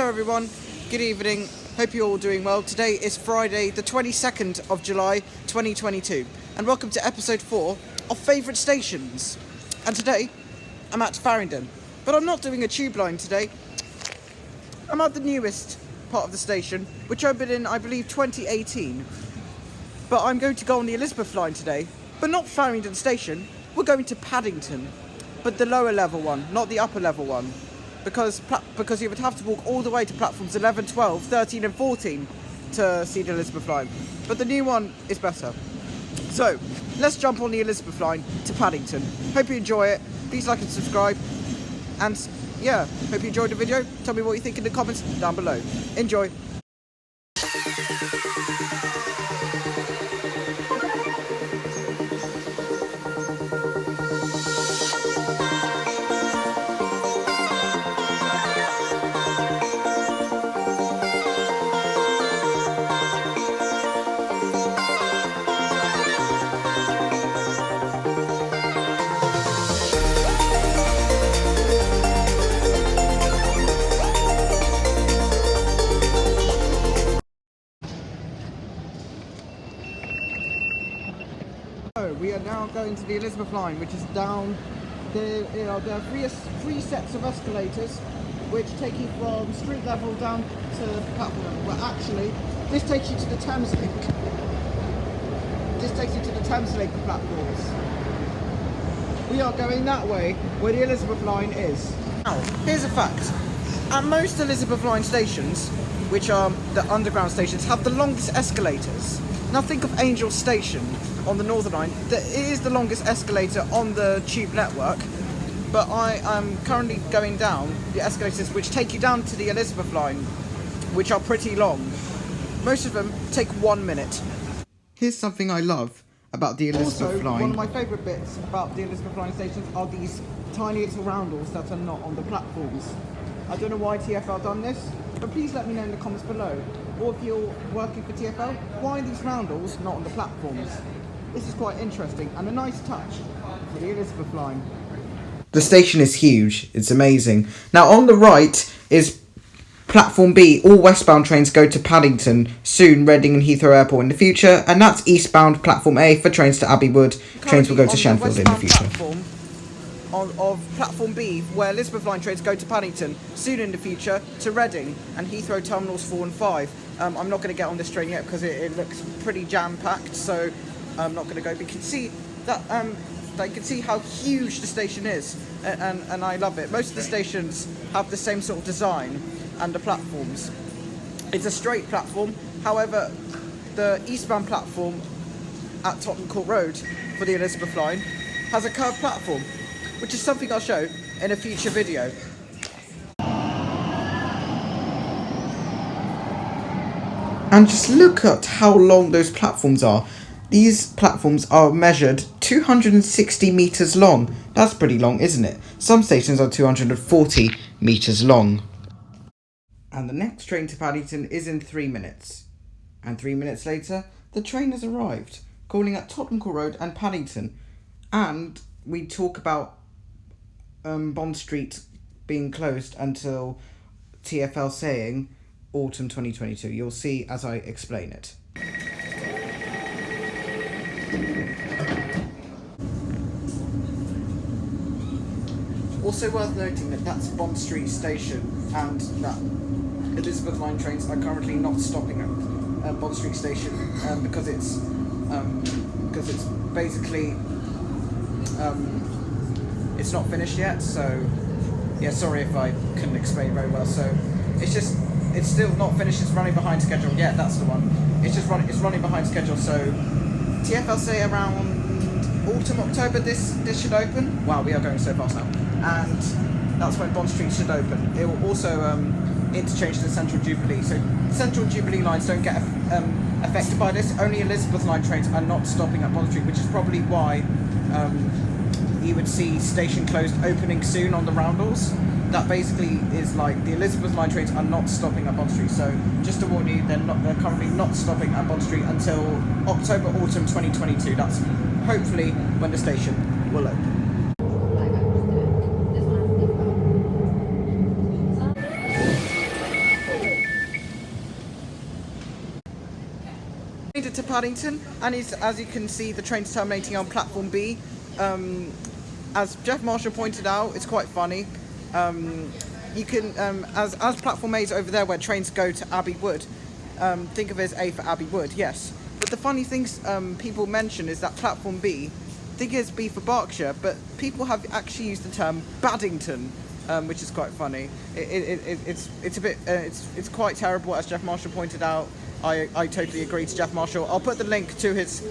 Hello everyone, good evening, hope you're all doing well. Today is Friday the 22nd of July 2022 and welcome to episode 4 of Favourite Stations. And today I'm at Paddington, but I'm not doing a tube line today. I'm at the newest part of the station, which opened in I believe 2018. But I'm going to go on the Elizabeth line today, but not Paddington Station, we're going to Paddington. But the lower level one, not the upper level one. Because you would have to walk all the way to platforms 11, 12, 13 and 14 to see the Elizabeth line. But the new one is better. So, let's jump on the Elizabeth line to Paddington. Hope you enjoy it. Please like and subscribe. And yeah, hope you enjoyed the video. Tell me what you think in the comments down below. Enjoy. We are now going to the Elizabeth line, which is down there. There are three sets of escalators which take you from street level down to platform level. Well, actually, this takes you to the Thames Link. This takes you to the Thames Link platforms. We are going that way, where the Elizabeth line is. Now, here's a fact. At most Elizabeth line stations, which are the underground stations, have the longest escalators. Now think of Angel Station on the Northern Line. It is the longest escalator on the tube network, but I am currently going down the escalators which take you down to the Elizabeth line, which are pretty long. Most of them take 1 minute. Here's something I love about the Elizabeth line. One of my favourite bits about the Elizabeth line stations are these tiny little roundels that are not on the platforms. I don't know why TfL done this, but please let me know in the comments below. Or if you're working for TfL, why are these roundels not on the platforms? This is quite interesting and a nice touch for the Elizabeth line. The station is huge, it's amazing. Now on the right is Platform B. All westbound trains go to Paddington, soon Reading and Heathrow Airport in the future, and that's eastbound Platform A for trains to Abbey Wood. Trains will go to Shenfield in the future. Of Platform B, where Elizabeth line trains go to Paddington, soon in the future to Reading and Heathrow Terminals 4 and 5. I'm not going to get on this train yet because it looks pretty jam-packed, so I'm not going to go. But you can see that you can see how huge the station is, and I love it. Most of the stations have the same sort of design and the platforms. It's a straight platform. However, the eastbound platform at Tottenham Court Road for the Elizabeth line has a curved platform, which is something I'll show in a future video. And just look at how long those platforms are. These platforms are measured 260 metres long. That's pretty long, isn't it? Some stations are 240 metres long. And the next train to Paddington is in 3 minutes. And 3 minutes later, the train has arrived, calling at Tottenham Court Road and Paddington. And we talk about Bond Street being closed until TfL saying autumn 2022. You'll see as I explain it. Also worth noting that that's Bond Street Station and that Elizabeth line trains are currently not stopping at Bond Street Station because it's basically it's not finished yet, so yeah, sorry if I couldn't explain very well. So it's still not finished, it's running behind schedule. Yeah, that's the one. It's running behind schedule, so TfL say around autumn, October this should open. Wow, we are going so fast now. And that's when Bond Street should open. It will also interchange the Central Jubilee. So Central Jubilee lines don't get affected by this. Only Elizabeth line trains are not stopping at Bond Street, which is probably why you would see station closed opening soon on the roundels. That basically is like the Elizabeth line trains are not stopping at Bond Street. So just to warn you, they're currently not stopping at Bond Street until October, autumn 2022. That's hopefully when the station will open. to Paddington, and as you can see, the train's terminating on platform B. As Jeff Marshall pointed out, it's quite funny. You can, as platform A is over there where trains go to Abbey Wood, think of it as A for Abbey Wood, yes. But the funny things people mention is that platform B, think it's B for Berkshire, but people have actually used the term Paddington, which is quite funny. It's a bit, it's quite terrible, as Jeff Marshall pointed out. I totally agree to Jeff Marshall. I'll put the link to his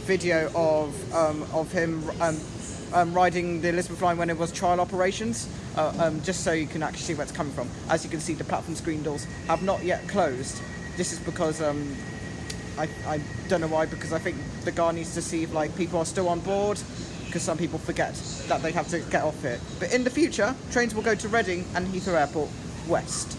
video of him riding the Elizabeth line when it was trial operations, just so you can actually see where it's coming from. As you can see, the platform screen doors have not yet closed. This is because I don't know why, because I think the guard needs to see if like people are still on board, because some people forget that they have to get off here. But in the future, trains will go to Reading and Heathrow Airport West.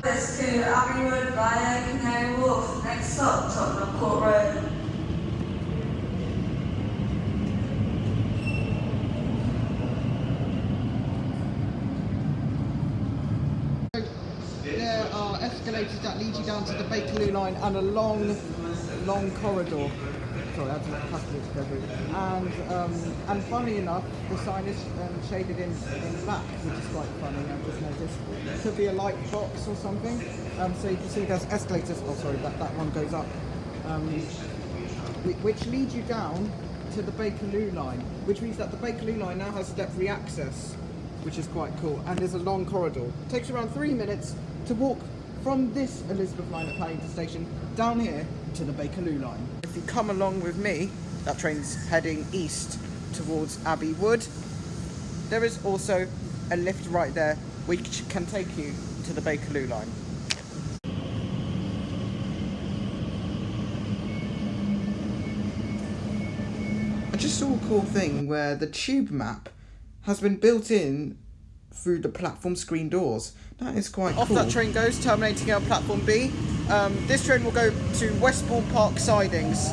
This to Abbey Wood via Canary Wharf. Next stop, Tottenham Court Road. There are escalators that lead you down to the Bakerloo line and a long corridor. Sorry, I had to calculate to go through. And funny enough, the sign is shaded in black, which is quite funny. I've just noticed. It could be a light box or something. So you can see there's escalators. Oh, sorry, that one goes up, which lead you down to the Bakerloo line, which means that the Bakerloo line now has step-free access, which is quite cool. And there's a long corridor. It takes around 3 minutes to walk from this Elizabeth line at Paddington Station down here to the Bakerloo line. If you come along with me, that train's heading east towards Abbey Wood. There is also a lift right there which can take you to the Bakerloo line. I just saw a cool thing where the tube map has been built in through the platform screen doors. That is quite cool. Off that train goes, terminating on platform B. This train will go to Westbourne Park sidings,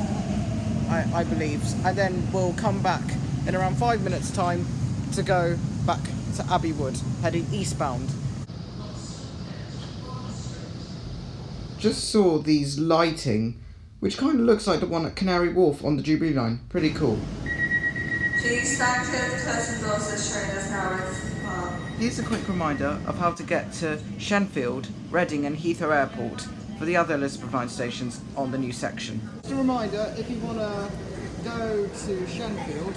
I believe, and then we'll come back in around 5 minutes' time to go back to Abbey Wood, heading eastbound. Just saw these lighting, which kind of looks like the one at Canary Wharf on the Jubilee line. Pretty cool. Please stand clear of the curtain doors. This train is now ready to depart. Here's a quick reminder of how to get to Shenfield, Reading and Heathrow Airport for the other Elizabeth line stations on the new section. Just a reminder, if you want to go to Shenfield,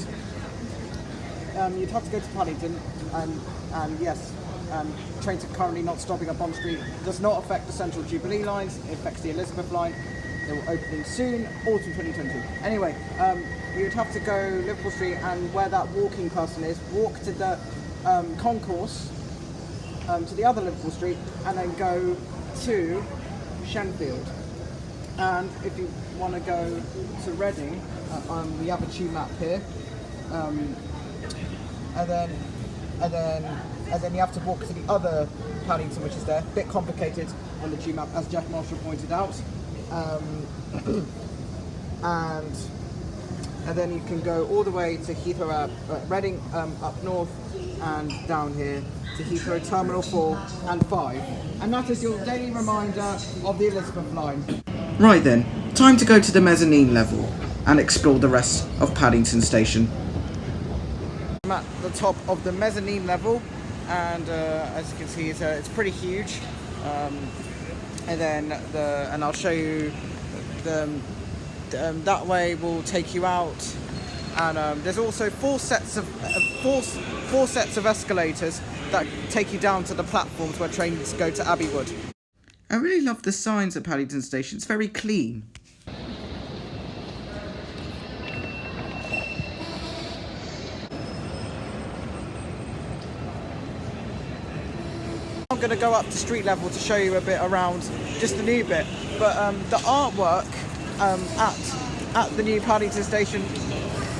you'd have to go to Paddington, and yes, trains are currently not stopping at Bond Street. It does not affect the Central Jubilee lines, it affects the Elizabeth line. It will open soon, autumn 2020. Anyway, you would have to go Liverpool Street, and where that walking person is, walk to the concourse, to the other Liverpool Street, and then go to Shenfield. And if you want to go to Reading, we have a tube map here, and then you have to walk to the other Paddington, which is there. A bit complicated on the tube map, as Jeff Marshall pointed out. And then you can go all the way to Heathrow, Reading up north, and down here to Heathrow Terminal 4 and 5. And that is your daily reminder of the Elizabeth line. Right then, time to go to the mezzanine level and explore the rest of Paddington Station. I'm at the top of the mezzanine level, and as you can see, it's pretty huge. And I'll show you that way will take you out, and there's also four sets of escalators that take you down to the platforms where trains go to Abbey Wood. I really love the signs at Paddington Station. It's very clean. I'm going to go up to street level to show you a bit around just the new bit, but the artwork at the new Paddington Station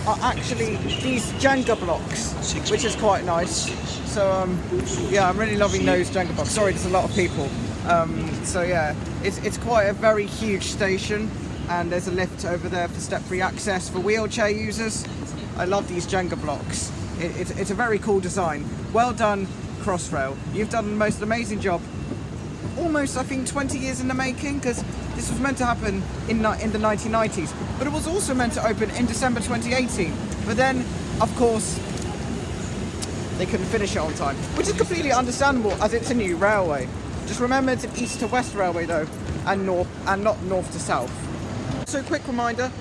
are actually these Jenga blocks, which is quite nice. So yeah, I'm really loving those Jenga blocks. Sorry, there's a lot of people. So yeah, it's quite a very huge station, and there's a lift over there for step-free access for wheelchair users. I love these Jenga blocks. It's a very cool design. Well done, Crossrail. You've done the most amazing job almost, I think, 20 years in the making, because this was meant to happen in the 1990s, but it was also meant to open in December 2018. But then, of course, they couldn't finish it on time, which is completely understandable as it's a new railway. Just remember it's an east to west railway though, and not north to south. So quick reminder,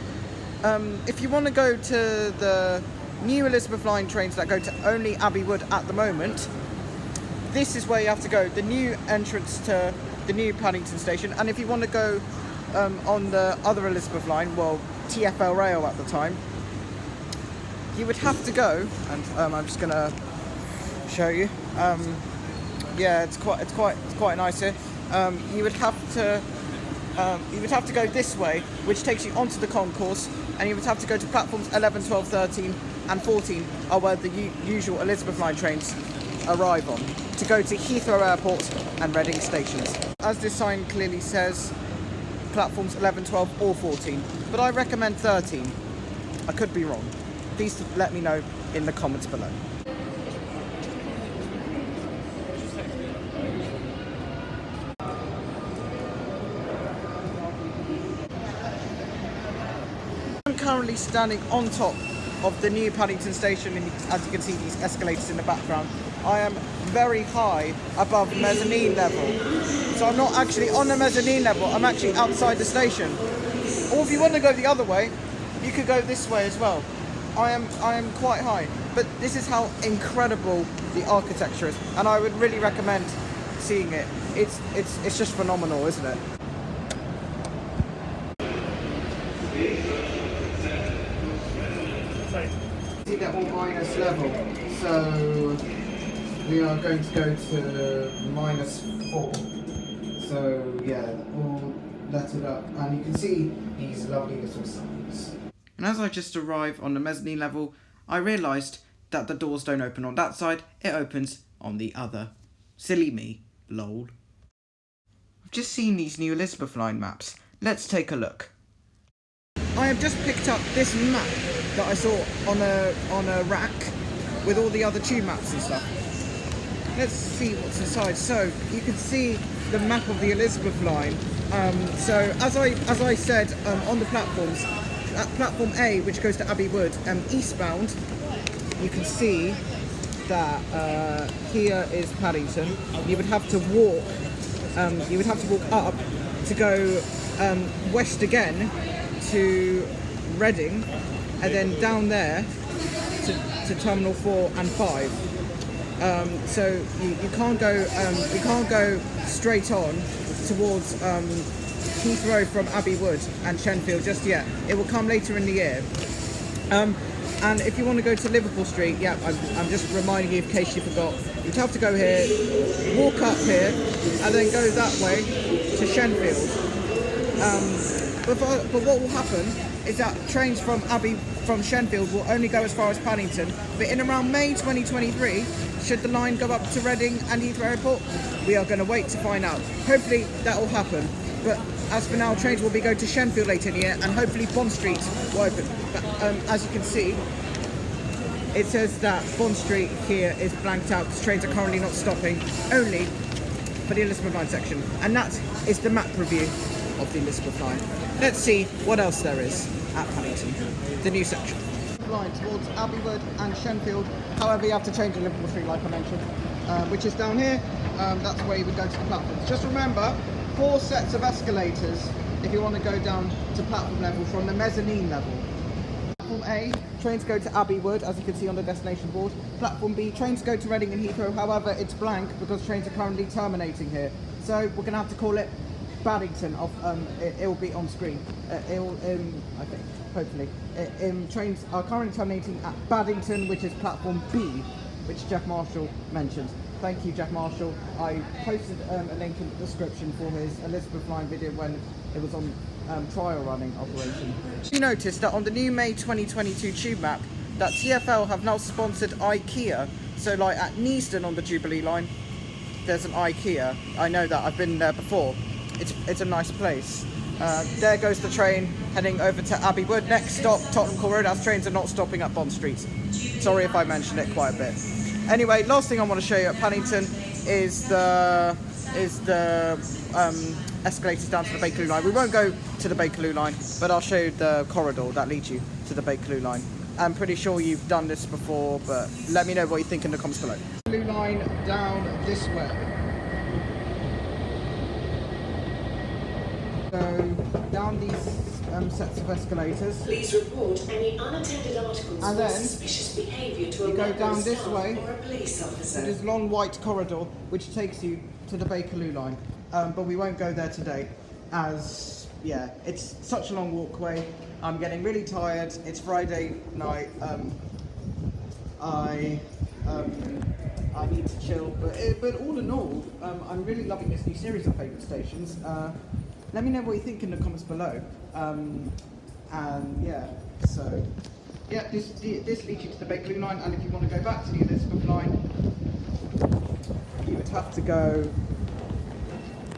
if you want to go to the new Elizabeth line trains that go to only Abbey Wood at the moment, this is where you have to go, the new entrance to the new Paddington station. And if you want to go on the other Elizabeth line, well, TfL Rail at the time, you would have to go, and I'm just gonna show you. Yeah, it's quite nice here. You would have to go this way, which takes you onto the concourse, and you would have to go to platforms 11, 12, 13, and 14 are where the usual Elizabeth line trains arrive on, to go to Heathrow Airport and Reading stations. As this sign clearly says, platforms 11, 12, or 14, but I recommend 13. I could be wrong. Please let me know in the comments below. I'm currently standing on top of the new Paddington station, and as you can see these escalators in the background, I am very high above mezzanine level. So I'm not actually on the mezzanine level, I'm actually outside the station. Or if you want to go the other way, you could go this way as well. I am quite high, but this is how incredible the architecture is, and I would really recommend seeing it. It's just phenomenal, isn't it? See, they're all minus level, so we are going to go to -4. So yeah, all lettered up, and you can see these lovely little signs. And as I just arrived on the mezzanine level, I realised that the doors don't open on that side, it opens on the other. Silly me, lol. I've just seen these new Elizabeth line maps. Let's take a look. I have just picked up this map that I saw on a rack with all the other tube maps and stuff. Let's see what's inside. So you can see the map of the Elizabeth line. So as I said on the platforms, at platform A, which goes to Abbey Wood, eastbound, you can see that here is Paddington. You would have to walk. You would have to walk up to go west again to Reading, and then down there to Terminal 4 and 5. So you can't go straight on towards Heathrow from Abbey Wood and Shenfield just yet. It will come later in the year. And if you want to go to Liverpool Street, yeah, I'm just reminding you in case you forgot, you'd have to go here, walk up here, and then go that way to Shenfield. But what will happen is that trains from Shenfield will only go as far as Paddington, but in around May 2023, should the line go up to Reading and Heathrow Airport, we are going to wait to find out. Hopefully that will happen, but as for now, trains will be going to Shenfield later in the year, and hopefully Bond Street will open. But as you can see, it says that Bond Street here is blanked out because trains are currently not stopping, only for the Elizabeth line section. And that is the map review of the Elizabeth line. Let's see what else there is at Paddington, the new section. Line towards Abbey Wood and Shenfield, however you have to change to Liverpool Street like I mentioned, which is down here. That's where you would go to the platforms. Just remember, 4 sets of escalators if you want to go down to platform level from the mezzanine level. Platform A, trains go to Abbey Wood, as you can see on the destination board. Platform B, trains go to Reading and Heathrow, however it's blank because trains are currently terminating here. So we're going to have to call it Paddington. It will be on screen. I think, hopefully. Trains are currently terminating at Paddington, which is platform B, which Jeff Marshall mentioned. Thank you, Jeff Marshall. I posted a link in the description for his Elizabeth line video when it was on trial running operation. You noticed that on the new May 2022 tube map, that TfL have now sponsored IKEA. So like at Neasden on the Jubilee line, there's an IKEA. I know that, I've been there before. It's a nice place. There goes the train heading over to Abbey Wood. Next stop, Tottenham Court Road, as trains are not stopping at Bond Street. Sorry if I mentioned it quite a bit. Anyway, last thing I want to show you at Paddington is the is the escalators down to the Bakerloo line. We won't go to the Bakerloo line, but I'll show you the corridor that leads you to the Bakerloo line. I'm pretty sure you've done this before, but let me know what you think in the comments below. Bakerloo line down this way. So down these sets of escalators. Please report any unattended articles And or then suspicious behaviour to a you go member down of this staff way. or a police officer. This long white corridor which takes you to the Bakerloo line, but we won't go there today as it's such a long walkway. I'm getting really tired. It's Friday night. I need to chill, but all in all, I'm really loving this new series of favourite stations. Let me know what you think in the comments below. This leads you to the Bakerloo line, and if you want to go back to the Elizabeth line, you would have to go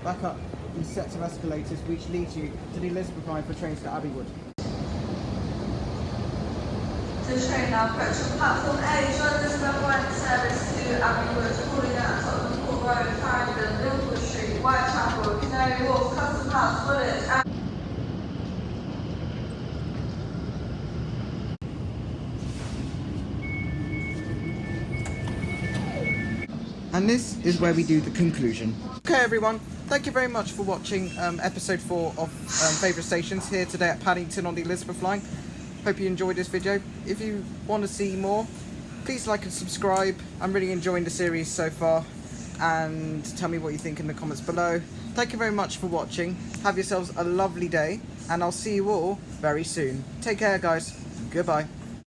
back up these sets of escalators, which leads you to the Elizabeth line for trains to Abbeywood. This train now approaching platform A, join Elizabeth line service to Abbeywood, calling at Tottenham Court Road, Paddington, Liverpool Street, Whitechapel, Canary Wharf, Custom House, Woolwich. And this is where we do the conclusion. Okay everyone, thank you very much for watching episode 4 of Favourite Stations here today at Paddington on the Elizabeth line. Hope you enjoyed this video. If you want to see more, please like and subscribe. I'm really enjoying the series so far, and tell me what you think in the comments below. Thank you very much for watching. Have yourselves a lovely day, and I'll see you all very soon. Take care guys. Goodbye.